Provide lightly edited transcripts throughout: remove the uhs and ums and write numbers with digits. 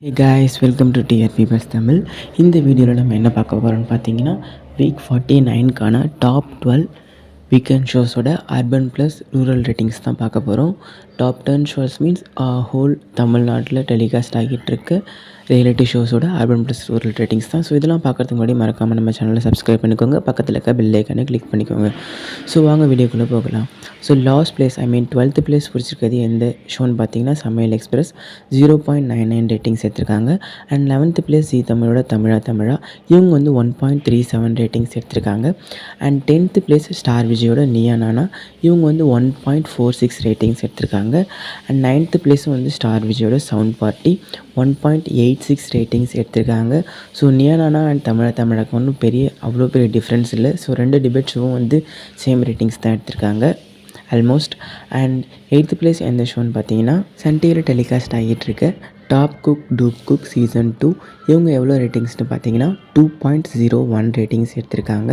Hey guys, welcome to TRP Bus Tamil. இந்த வீடியோவில் நம்ம என்ன பார்க்க போகிறோம்னு பார்த்தீங்கன்னா வீக் 49க்கான டாப் 12 வீக்கெண்ட் ஷோஸோட அர்பன் ப்ளஸ் ரூரல் ரேட்டிங்ஸ் தான் பார்க்க போகிறோம். டாப் 10 ஷோஸ் மீன்ஸ் ஹோல் தமிழ்நாட்டில் டெலிகாஸ்ட் ஆகிட்டு இருக்க ரியாலிட்டி ஷோஸோட அர்பன் ப்ளஸ் ரூரல் ரேட்டிங்ஸ் தான். ஸோ இதெல்லாம் பார்க்குறதுக்கு முன்னாடி மறக்காமல் நம்ம சேனலை சப்ஸ்கிரைப் பண்ணிக்கோங்க, பக்கத்தில் இருக்க பெல் ஐக்கானை கிளிக் பண்ணிக்கோங்க. ஸோ வாங்க வீடியோக்குள்ளே போகலாம். So last place 12th place பிடிச்சிருக்கிறது எந்த ஷோன்னு பார்த்தீங்கன்னா சமையல் எக்ஸ்பிரஸ் 0.99 ரேட்டிங்ஸ் எடுத்திருக்காங்க. அண்ட் 11th பிளேஸ் ஜீ தமிழோட தமிழா இவங்க வந்து 1.37 ரேட்டிங்ஸ் எடுத்திருக்காங்க. அண்ட் 10th பிளேஸ் ஸ்டார் விஜயோட நீயா நானா இவங்க வந்து 1.46 ரேட்டிங்ஸ் எடுத்திருக்காங்க. அண்ட் 9th பிளேஸும் வந்து ஸ்டார் விஜயோட சவுண்ட் பார்ட்டி 1.86 ரேட்டிங்ஸ் எடுத்திருக்காங்க. ஸோ நீயா நானா அண்ட் தமிழாக்கு ஒன்றும் அவ்வளோ பெரிய டிஃப்ரென்ஸ் இல்லை. ஸோ 2 டிபேட் ஷோவும் வந்து சேம் ரேட்டிங்ஸ் தான் எடுத்திருக்காங்க ஆல்மோஸ்ட். அண்ட் 8th பிளேஸ் எந்த ஷோன்னு பார்த்தீங்கன்னா சன் டிவியில் டெலிகாஸ்ட் ஆகிட்டுருக்க top cook dupe cook season 2 இவங்க எவ்வளோ ரேட்டிங்ஸ்னு பார்த்தீங்கன்னா 2.01 ரேட்டிங்ஸ் எடுத்திருக்காங்க.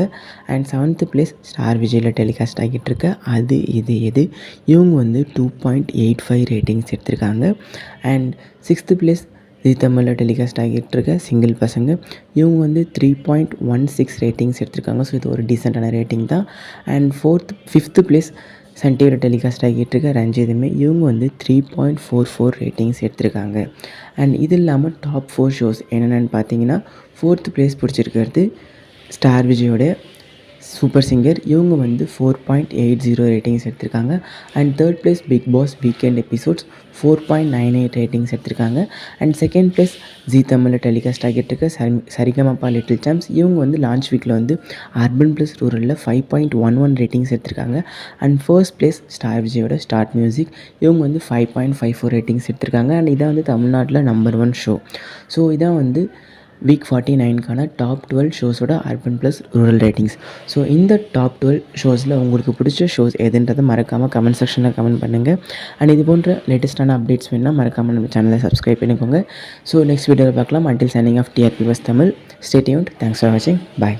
அண்ட் 7th பிளேஸ் ஸ்டார் விஜயில் டெலிகாஸ்ட் ஆகிட்டுருக்க அது இது இவங்க வந்து 2.85 ரேட்டிங்ஸ் எடுத்திருக்காங்க. அண்ட் 6th பிளேஸ் ஜீ தமிழில் டெலிகாஸ்ட் ஆகிட்டுருக்க சிங்கிள் பசங்க இவங்க வந்து 3.16 ரேட்டிங்ஸ் எடுத்திருக்காங்க. ஸோ இது ஒரு டீசெண்டான ரேட்டிங் தான். அண்ட் 5th பிளேஸ் சன் டிவியில் டெலிகாஸ்ட் ஆகிட்டுருக்க ரஞ்சிதமே இவங்க வந்து 3.44 ரேட்டிங்ஸ் எடுத்திருக்காங்க. அண்ட் இது இல்லாமல் டாப் 4 ஷோஸ் என்னென்னு பார்த்தீங்கன்னா 4th பிளேஸ் பிடிச்சிருக்கிறது ஸ்டார் விஜயோட சூப்பர் சிங்கர் இவங்க வந்து 4.80 ரேட்டிங்ஸ் எடுத்திருக்காங்க. And 3rd place Bigg Boss weekend episodes 4.98 ratings எடுத்திருக்காங்க. அண்ட் 2nd பிளேஸ் ஜீ தமிழில் டெலிகாஸ்ட் ஆகிட்டு இருக்க சரிகமப்பா லிட்டில் சாம்ஸ் இவங்க வந்து லான்ச் வீக்கில் வந்து அர்பன் ப்ளஸ் ரூரலில் 5.11 ரேட்டிங்ஸ் எடுத்திருக்காங்க. அண்ட் 1st பிளேஸ் ஸ்டார் விஜயோட ஸ்டார்ட் மியூசிக் இவங்க வந்து 5.54 ரேட்டிங்ஸ் எடுத்திருக்காங்க. அண்ட் இதான் வந்து தமிழ்நாட்டில் நம்பர் 1 ஷோ. ஸோ இதான் வந்து வீக் 49க்கான டாப் 12 ஷோஸோட urban plus rural ratings. So இந்த டாப் 12 ஷோஸில் உங்களுக்கு பிடிச்ச ஷோஸ் எதுன்றதை மறக்காமல் கமெண்ட் செக்ஷனில் கமெண்ட் பண்ணுங்கள். அண்ட் இது போன்ற லேட்டஸ்ட்டான அப்டேட்ஸ் வேணும்னா மறக்காமல் நம்ம சேனலை சப்ஸ்கிரைப் பண்ணிக்கோங்க. ஸோ நெக்ஸ்ட் வீடியோவில் பார்க்கலாம். Until signing off TRP Buzz Tamil. Stay tuned. Thanks for வாட்சிங். பாய்.